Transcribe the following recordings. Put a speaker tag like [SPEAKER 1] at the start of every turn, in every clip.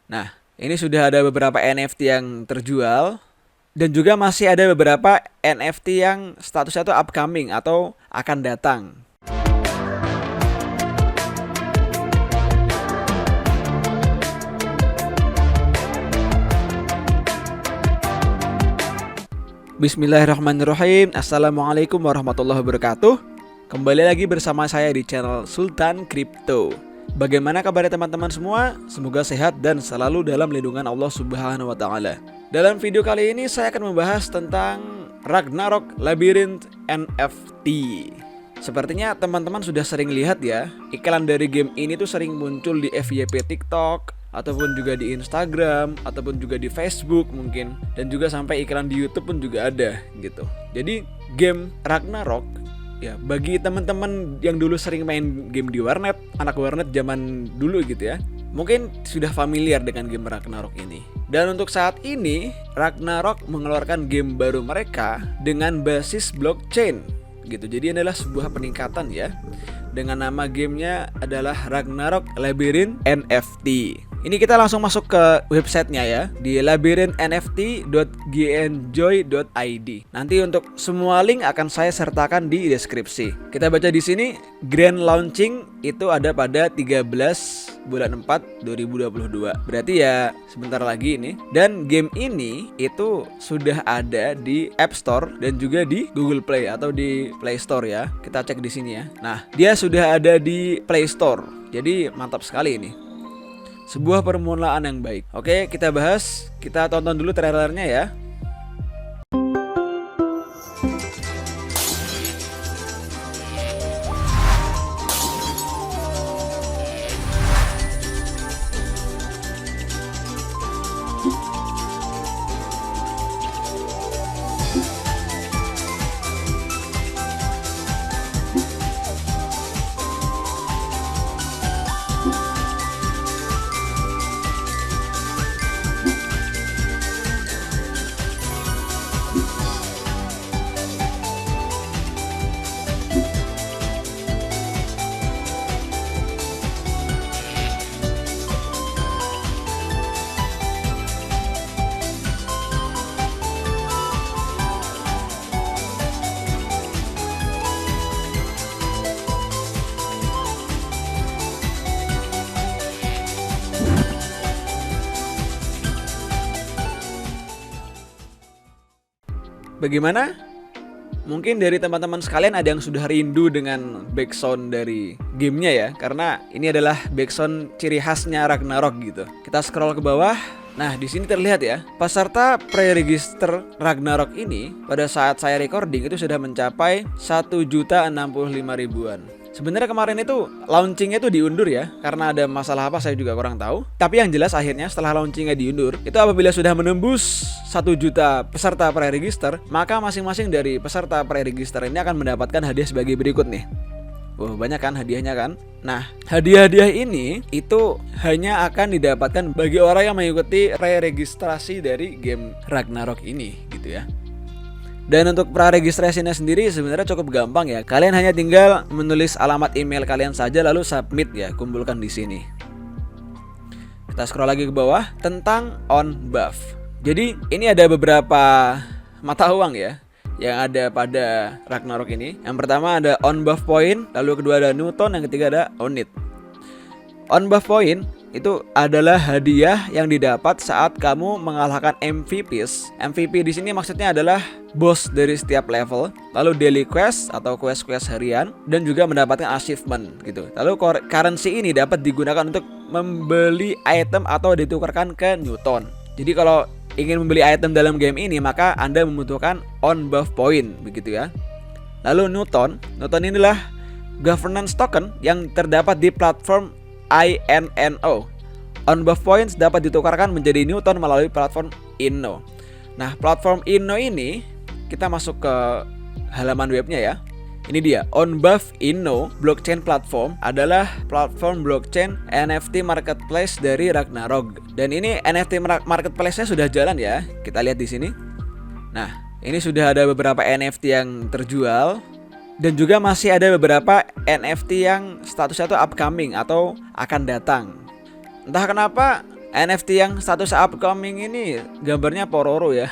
[SPEAKER 1] Nah, ini sudah ada beberapa NFT yang terjual dan juga masih ada beberapa NFT yang statusnya itu upcoming atau akan datang. Bismillahirrahmanirrahim. Assalamualaikum warahmatullahi wabarakatuh. Kembali lagi bersama saya di channel Sultan Crypto. Bagaimana kabar teman-teman semua? Semoga sehat dan selalu dalam lindungan Allah Subhanahu wa taala. Dalam video kali ini saya akan membahas tentang Ragnarok Labyrinth NFT. Sepertinya teman-teman sudah sering lihat ya, iklan dari game ini tuh sering muncul di FYP TikTok, ataupun juga di Instagram, ataupun juga di Facebook mungkin, dan juga sampai iklan di YouTube pun juga ada gitu. Jadi game Ragnarok ya, bagi teman-teman yang dulu sering main game di warnet, anak warnet zaman dulu gitu ya, mungkin sudah familiar dengan game Ragnarok ini. Dan untuk saat ini Ragnarok mengeluarkan game baru mereka dengan basis blockchain gitu. Jadi adalah sebuah peningkatan ya. Dengan nama gamenya adalah Ragnarok Labyrinth NFT. Ini kita langsung masuk ke websitenya ya, di labyrinthnft.genjoy.id. Nanti untuk semua link akan saya sertakan di deskripsi. Kita baca di sini, grand launching itu ada pada 13 bulan 4 2022. Berarti ya sebentar lagi ini. Dan game ini itu sudah ada di App Store dan juga di Google Play atau di Play Store ya. Kita cek di sini ya. Nah, dia sudah ada di Play Store. Jadi mantap sekali ini. Sebuah permulaan yang baik. Oke, kita bahas. Kita tonton dulu trailernya ya. Bagaimana? Mungkin dari teman-teman sekalian ada yang sudah rindu dengan backsound dari gamenya ya, karena ini adalah backsound ciri khasnya Ragnarok gitu. Kita scroll ke bawah. Nah, di sini terlihat ya, peserta pre-register Ragnarok ini pada saat saya recording itu sudah mencapai 1.065.000-an. Sebenarnya kemarin itu launchingnya tuh diundur ya, karena ada masalah apa saya juga kurang tahu. Tapi yang jelas akhirnya setelah launchingnya diundur, itu apabila sudah menembus 1 juta peserta pre-register, maka masing-masing dari peserta pre-register ini akan mendapatkan hadiah sebagai berikut nih. Wah, banyak kan hadiahnya kan? Nah, hadiah-hadiah ini itu hanya akan didapatkan bagi orang yang mengikuti pre-registrasi dari game Ragnarok ini gitu ya. Dan untuk praregistrasinya sendiri sebenarnya cukup gampang ya. Kalian hanya tinggal menulis alamat email kalian saja lalu submit ya, kumpulkan di sini. Kita scroll lagi ke bawah tentang on buff. Jadi ini ada beberapa mata uang ya yang ada pada Ragnarok ini. Yang pertama ada on buff point, lalu kedua ada Newton, yang ketiga ada Onit. On buff point itu adalah hadiah yang didapat saat kamu mengalahkan MVPs. MVP di sini maksudnya adalah bos dari setiap level, lalu daily quest atau quest-quest harian, dan juga mendapatkan achievement gitu. Lalu currency ini dapat digunakan untuk membeli item atau ditukarkan ke Newton. Jadi kalau ingin membeli item dalam game ini, maka Anda membutuhkan on buff point begitu ya. Lalu Newton inilah governance token yang terdapat di platform INNO. On buff points dapat ditukarkan menjadi Newton melalui platform Inno. Nah, platform Inno ini kita masuk ke halaman webnya ya. Ini dia, On Buff Inno blockchain platform adalah platform blockchain NFT marketplace dari Ragnarok. Dan ini NFT marketplace-nya sudah jalan ya. Kita lihat di sini. Nah, ini sudah ada beberapa NFT yang terjual. Dan juga masih ada beberapa NFT yang statusnya itu upcoming atau akan datang. Entah kenapa NFT yang status upcoming ini gambarnya Pororo ya.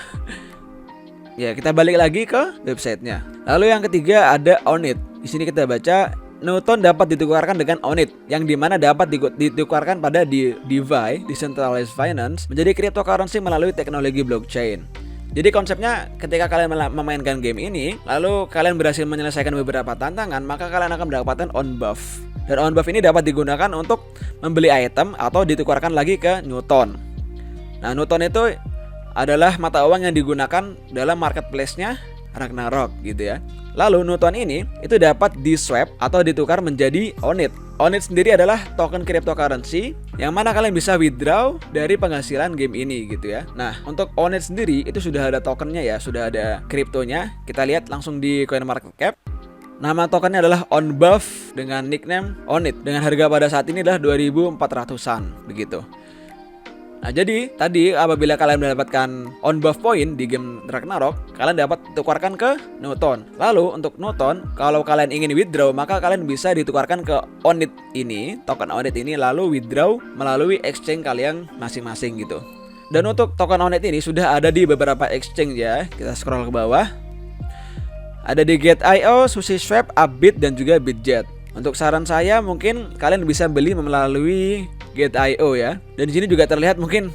[SPEAKER 1] Ya, kita balik lagi ke websitenya. Lalu yang ketiga ada Onit. Di sini kita baca Newton dapat ditukarkan dengan Onit, yang dimana dapat ditukarkan pada DeFi, Decentralized Finance, menjadi cryptocurrency melalui teknologi blockchain. Jadi konsepnya ketika kalian memainkan game ini, lalu kalian berhasil menyelesaikan beberapa tantangan, maka kalian akan mendapatkan on buff. Dan on buff ini dapat digunakan untuk membeli item atau ditukarkan lagi ke Newton. Nah, Newton itu adalah mata uang yang digunakan dalam marketplace-nya Ragnarok gitu ya. Lalu Newton ini itu dapat di-swap atau ditukar menjadi Onit. Onit sendiri adalah token cryptocurrency yang mana kalian bisa withdraw dari penghasilan game ini gitu ya. Nah, untuk Onit sendiri itu sudah ada tokennya ya, sudah ada kriptonya. Kita lihat langsung di CoinMarketCap. Nama tokennya adalah OnBuff dengan nickname Onit dengan harga pada saat ini adalah 2.400-an begitu. Nah, jadi tadi apabila kalian mendapatkan on buff point di game Ragnarok, kalian dapat tukarkan ke Newton. Lalu untuk Newton, kalau kalian ingin withdraw, maka kalian bisa ditukarkan ke Onit ini, token Onit ini, lalu withdraw melalui exchange kalian masing-masing gitu. Dan untuk token Onit ini sudah ada di beberapa exchange ya. Kita scroll ke bawah. Ada di Gate.io, SushiSwap, Upbit, dan juga Bitget. Untuk saran saya mungkin kalian bisa beli melalui Gate.io ya. Dan di sini juga terlihat mungkin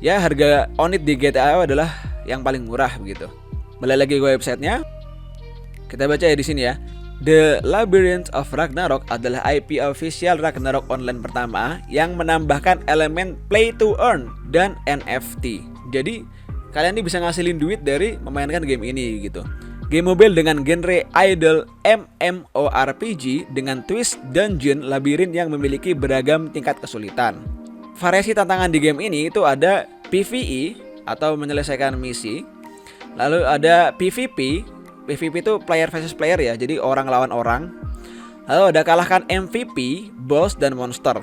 [SPEAKER 1] ya harga Onit di Gate.io adalah yang paling murah begitu. Balik lagi ke websitenya. Kita baca ya di sini ya. The Labyrinth of Ragnarok adalah IP official Ragnarok online pertama yang menambahkan elemen play to earn dan NFT. Jadi kalian ini bisa ngasilin duit dari memainkan game ini gitu. Game mobile dengan genre idle MMORPG dengan twist dungeon labirin yang memiliki beragam tingkat kesulitan. Variasi tantangan di game ini itu ada PvE atau menyelesaikan misi. Lalu ada PvP. PvP itu player versus player ya, jadi orang lawan orang. Lalu ada kalahkan MVP, boss, dan monster.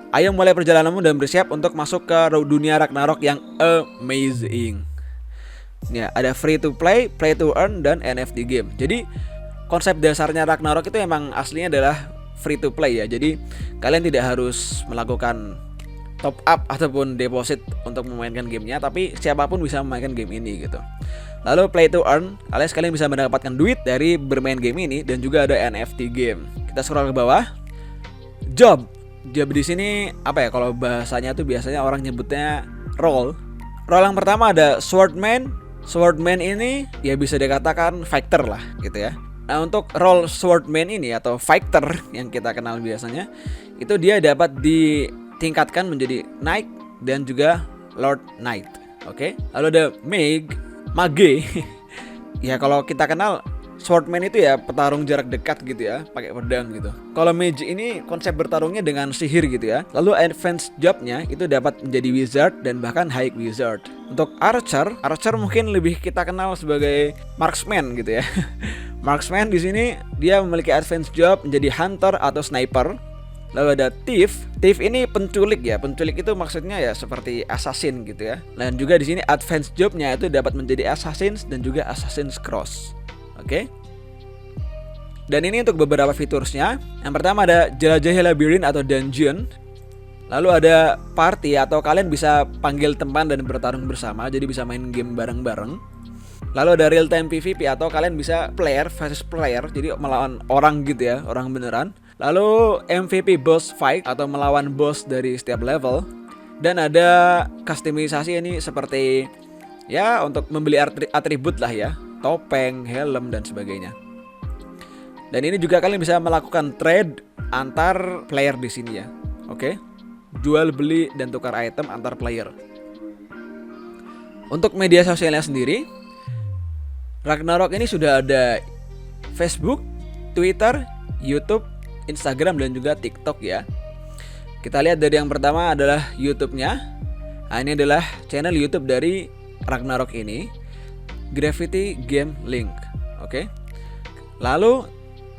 [SPEAKER 1] Ayo mulai perjalananmu dan bersiap untuk masuk ke dunia Ragnarok yang amazing. Ya, ada free to play, play to earn, dan NFT game. Jadi konsep dasarnya Ragnarok itu emang aslinya adalah free to play ya. Jadi kalian tidak harus melakukan top up ataupun deposit untuk memainkan gamenya, tapi siapapun bisa memainkan game ini gitu. Lalu play to earn, kalian bisa mendapatkan duit dari bermain game ini, dan juga ada NFT game. Kita scroll ke bawah. Job di sini apa ya? Kalau bahasanya tuh biasanya orang nyebutnya role. Role yang pertama ada Swordman. Swordman ini ya bisa dikatakan fighter lah gitu ya. Nah, untuk role Swordman ini atau fighter yang kita kenal biasanya, itu dia dapat ditingkatkan menjadi Knight dan juga Lord Knight. Oke. Lalu ada Mage. Ya kalau kita kenal Swordman itu ya petarung jarak dekat gitu ya, pakai pedang gitu. Kalau Mage ini konsep bertarungnya dengan sihir gitu ya. Lalu advanced jobnya itu dapat menjadi wizard dan bahkan high wizard. Untuk archer mungkin lebih kita kenal sebagai marksman gitu ya. Marksman di sini dia memiliki advanced job menjadi hunter atau sniper. Lalu ada thief ini penculik ya. Penculik itu maksudnya ya seperti assassin gitu ya. Dan juga di sini advanced jobnya itu dapat menjadi assassins dan juga assassin's cross. Oke. Dan ini untuk beberapa fiturnya. Yang pertama ada jelajahi labirin atau dungeon. Lalu ada party atau kalian bisa panggil teman dan bertarung bersama, jadi bisa main game bareng-bareng. Lalu ada real time PvP atau kalian bisa player versus player, jadi melawan orang gitu ya, orang beneran. Lalu MVP boss fight atau melawan boss dari setiap level. Dan ada customisasi ini seperti ya untuk membeli atribut lah ya, topeng, helm, dan sebagainya. Dan ini juga kalian bisa melakukan trade antar player di sini ya. Oke. Jual beli dan tukar item antar player. Untuk media sosialnya sendiri, Ragnarok ini sudah ada Facebook, Twitter, YouTube, Instagram, dan juga TikTok ya. Kita lihat dari yang pertama adalah YouTube-nya. Nah, ini adalah channel YouTube dari Ragnarok ini, Gravity Game Link. Oke. Lalu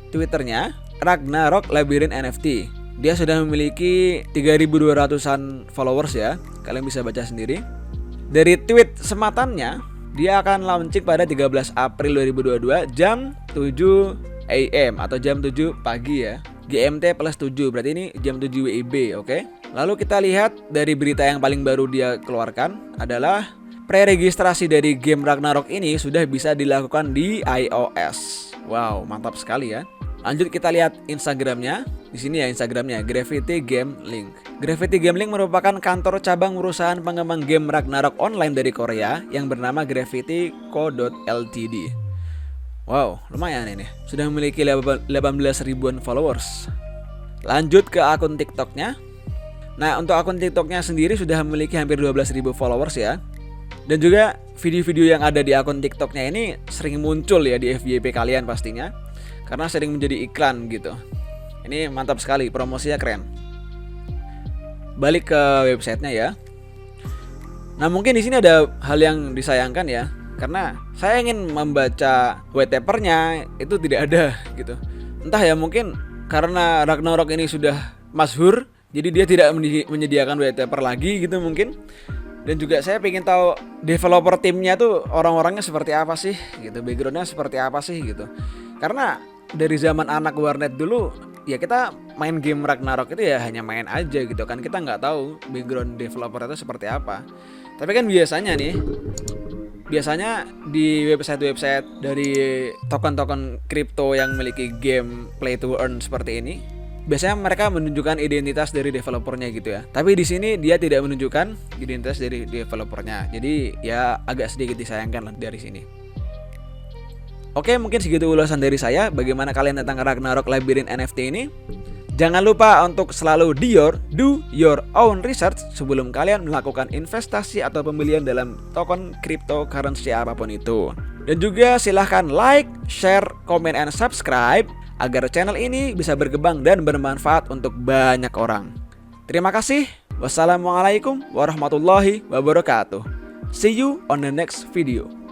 [SPEAKER 1] Twitternya Ragnarok Labyrinth NFT. Dia sudah memiliki 3.200-an followers ya. Kalian bisa baca sendiri. Dari tweet sematannya, dia akan launching pada 13 April 2022 jam 7 AM atau jam 7 pagi ya. GMT plus 7, berarti ini jam 7 WIB, oke? Lalu kita lihat dari berita yang paling baru dia keluarkan adalah pre-registrasi dari game Ragnarok ini sudah bisa dilakukan di iOS. Wow, mantap sekali ya. Lanjut kita lihat Instagramnya. Di sini ya Instagramnya, Gravity Game Link. Gravity Game Link merupakan kantor cabang perusahaan pengembang game Ragnarok online dari Korea yang bernama Gravity Co. Ltd. Wow, lumayan ini. Sudah memiliki 18 ribuan followers. Lanjut ke akun TikToknya. Nah, untuk akun TikToknya sendiri sudah memiliki hampir 12.000 followers ya. Dan juga video-video yang ada di akun TikToknya ini sering muncul ya di FYP kalian pastinya, karena sering menjadi iklan gitu. Ini mantap sekali, promosinya keren. Balik ke websitenya ya. Nah, mungkin di sini ada hal yang disayangkan ya, karena saya ingin membaca white papernya itu tidak ada gitu. Entah ya, mungkin karena Ragnarok ini sudah masyhur, jadi dia tidak menyediakan white paper lagi gitu mungkin. Dan juga saya pengen tahu developer timnya tuh orang-orangnya seperti apa sih gitu, backgroundnya seperti apa sih gitu. Karena dari zaman anak warnet dulu ya kita main game Ragnarok itu ya hanya main aja gitu kan, kita nggak tahu background developer itu seperti apa. Tapi kan biasanya di website-website dari token-token kripto yang memiliki game play to earn seperti ini, biasanya mereka menunjukkan identitas dari developernya gitu ya. Tapi di sini dia tidak menunjukkan identitas dari developernya. Jadi ya agak sedikit disayangkan lah dari sini. Oke, mungkin segitu ulasan dari saya. Bagaimana kalian tentang Ragnarok Labyrinth NFT ini? Jangan lupa untuk selalu do your own research sebelum kalian melakukan investasi atau pembelian dalam token cryptocurrency apapun itu. Dan juga silahkan like, share, comment, and subscribe agar channel ini bisa berkembang dan bermanfaat untuk banyak orang. Terima kasih. Wassalamualaikum warahmatullahi wabarakatuh. See you on the next video.